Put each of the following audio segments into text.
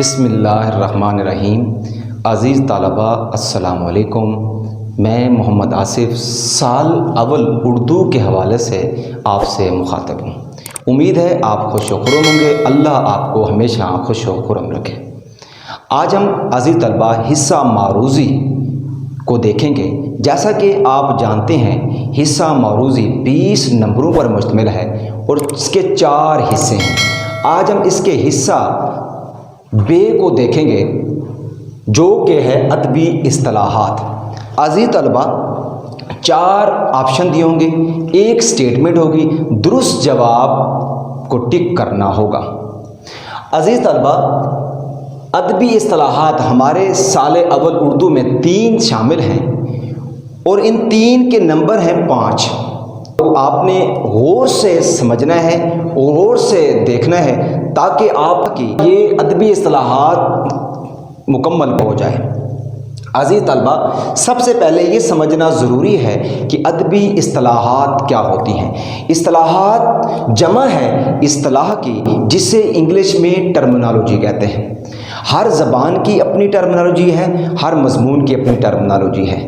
بسم اللہ الرحمن الرحیم۔ عزیز طلبہ السلام علیکم، میں محمد آصف سال اول اردو کے حوالے سے آپ سے مخاطب ہوں۔ امید ہے آپ خوش و خرم ہوں گے، اللہ آپ کو ہمیشہ خوش و خرم رکھے۔ آج ہم عزیز طلبہ حصہ معروضی کو دیکھیں گے۔ جیسا کہ آپ جانتے ہیں حصہ معروضی 20 نمبروں پر مشتمل ہے اور اس کے 4 حصے ہیں۔ آج ہم اس کے حصہ بے کو دیکھیں گے جو کہ ہے ادبی اصطلاحات۔ عزیز طلبہ 4 آپشن دیے ہوں گے، ایک سٹیٹمنٹ ہوگی، درست جواب کو ٹک کرنا ہوگا۔ عزیز طلبہ ادبی اصطلاحات ہمارے سال اول اردو میں 3 شامل ہیں اور ان 3 کے نمبر ہیں 5۔ تو آپ نے غور سے سمجھنا ہے، غور سے دیکھنا ہے تاکہ آپ کی یہ ادبی اصطلاحات مکمل ہو جائے۔ عزیز طلبہ سب سے پہلے یہ سمجھنا ضروری ہے کہ ادبی اصطلاحات کیا ہوتی ہیں۔ اصطلاحات جمع ہے اصطلاح کی، جسے انگلش میں ٹرمنالوجی کہتے ہیں۔ ہر زبان کی اپنی ٹرمنالوجی ہے، ہر مضمون کی اپنی ٹرمنالوجی ہے۔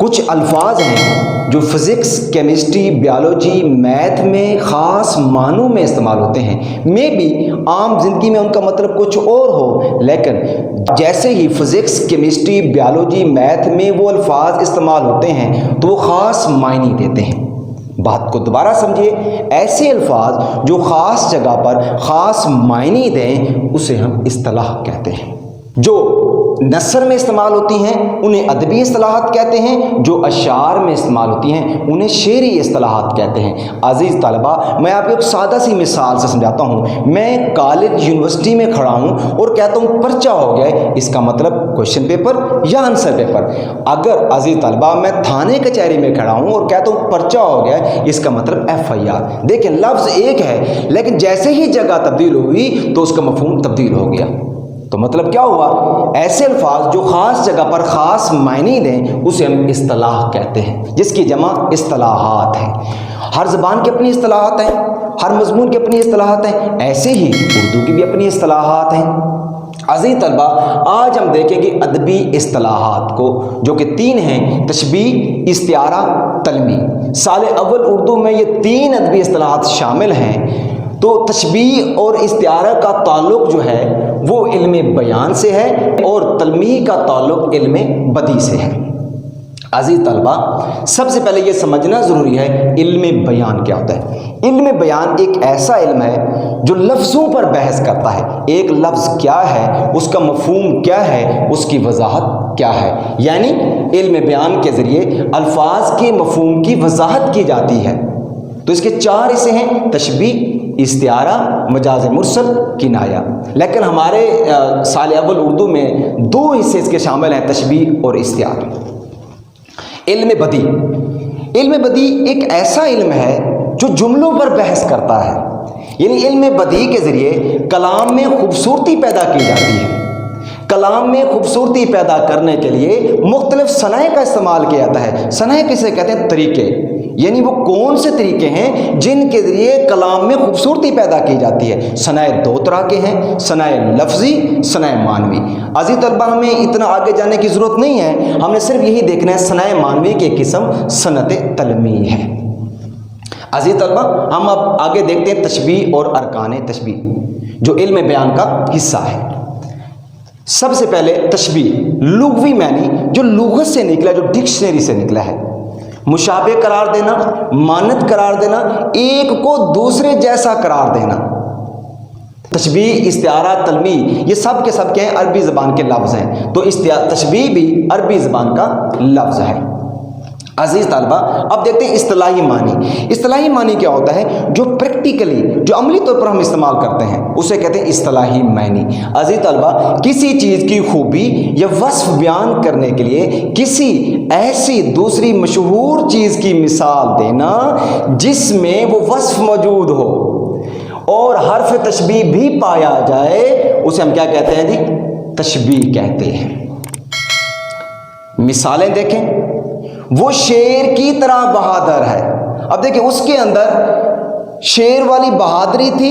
کچھ الفاظ ہیں جو فزکس، کیمسٹری، بیالوجی، میتھ میں خاص معنوں میں استعمال ہوتے ہیں۔ میں بھی عام زندگی میں ان کا مطلب کچھ اور ہو، لیکن جیسے ہی فزکس، کیمسٹری، بیالوجی، میتھ میں وہ الفاظ استعمال ہوتے ہیں تو وہ خاص معنی دیتے ہیں۔ بات کو دوبارہ سمجھیے، ایسے الفاظ جو خاص جگہ پر خاص معنی دیں اسے ہم اصطلاح کہتے ہیں۔ جو نثر میں استعمال ہوتی ہیں انہیں ادبی اصطلاحات کہتے ہیں، جو اشعار میں استعمال ہوتی ہیں انہیں شعری اصطلاحات کہتے ہیں۔ عزیز طلبہ میں آپ کو ایک سادہ سی مثال سے سمجھاتا ہوں۔ میں کالج یونیورسٹی میں کھڑا ہوں اور کہتا ہوں پرچہ ہو گیا ہے، اس کا مطلب کویشچن پیپر یا آنسر پیپر۔ اگر عزیز طلبہ میں تھانے کچہری میں کھڑا ہوں اور کہتا ہوں پرچہ ہو گیا ہے، اس کا مطلب FIR۔ دیکھیں لفظ ایک ہے لیکن جیسے ہی جگہ تبدیل ہوئی تو اس کا مفہوم تبدیل ہو گیا۔ تو مطلب کیا ہوا؟ ایسے الفاظ جو خاص جگہ پر خاص معنی دیں اسے ہم اصطلاح کہتے ہیں، جس کی جمع اصطلاحات ہے۔ ہر زبان کی اپنی اصطلاحات ہیں، ہر مضمون کی اپنی اصطلاحات ہیں، ایسے ہی اردو کی بھی اپنی اصطلاحات ہیں۔ عزیز طلبہ آج ہم دیکھیں گے ادبی اصطلاحات کو، جو کہ 3 ہیں: تشبیہ، استعارہ، تلمیح۔ سال اول اردو میں یہ 3 ادبی اصطلاحات شامل ہیں۔ تو تشبیہ اور استعارہ کا تعلق جو ہے وہ علم بیان سے ہے اور تلمیح کا تعلق علم بدیع سے ہے۔ عزیز طلبہ سب سے پہلے یہ سمجھنا ضروری ہے علم بیان کیا ہوتا ہے۔ علم بیان ایک ایسا علم ہے جو لفظوں پر بحث کرتا ہے۔ ایک لفظ کیا ہے، اس کا مفہوم کیا ہے، اس کی وضاحت کیا ہے، یعنی علم بیان کے ذریعے الفاظ کے مفہوم کی وضاحت کی جاتی ہے۔ تو اس کے 4 حصے ہیں: تشبیہ، استعارہ، مجاز مرسل، کنایہ۔ لیکن ہمارے سال اول اردو میں 2 حصے اس کے شامل ہیں: تشبیہ اور استعارہ۔ علم بدیع۔ علم بدیع ایک ایسا علم ہے جو جملوں پر بحث کرتا ہے، یعنی علم بدیع کے ذریعے کلام میں خوبصورتی پیدا کی جاتی ہے۔ کلام میں خوبصورتی پیدا کرنے کے لیے مختلف صنائع کا استعمال کیا جاتا ہے۔ صنائع کسے کہتے ہیں؟ طریقے، یعنی وہ کون سے طریقے ہیں جن کے ذریعے کلام میں خوبصورتی پیدا کی جاتی ہے۔ صنائع 2 طرح کے ہیں: صنائع لفظی، صنائع معنوی۔ عزیز طلبہ ہمیں اتنا آگے جانے کی ضرورت نہیں ہے، ہم نے صرف یہی دیکھنا ہے صنائع معنوی کی قسم صنعت تلمیح ہے۔ عزیز طلبہ ہم اب آگے دیکھتے ہیں تشبیہ اور ارکان تشبیہ، جو علم بیان کا حصہ ہے۔ سب سے پہلے تشبیہ لغوی معنی جو لغت سے نکلا، جو ڈکشنری سے نکلا ہے۔ مشابہ قرار دینا، مانند قرار دینا، ایک کو دوسرے جیسا قرار دینا۔ تشبیہ، استعارہ، تلمیح یہ سب کے سب کے ہیں عربی زبان کے لفظ ہیں، تو تشبیہ بھی عربی زبان کا لفظ ہے۔ عزیز طلبہ اب دیکھتے ہیں اصطلاحی معنی۔ اصطلاحی معنی کیا ہوتا ہے؟ جو پریکٹیکلی، جو عملی طور پر ہم استعمال کرتے ہیں اسے کہتے ہیں اصطلاحی معنی۔ عزیز طلبہ کسی چیز کی خوبی یا وصف بیان کرنے کے لیے کسی ایسی دوسری مشہور چیز کی مثال دینا جس میں وہ وصف موجود ہو اور حرف تشبیہ بھی پایا جائے اسے ہم کیا کہتے ہیں جی؟ تشبیہ کہتے ہیں۔ مثالیں دیکھیں، وہ شیر کی طرح بہادر ہے۔ اب دیکھیں اس کے اندر شیر والی بہادری تھی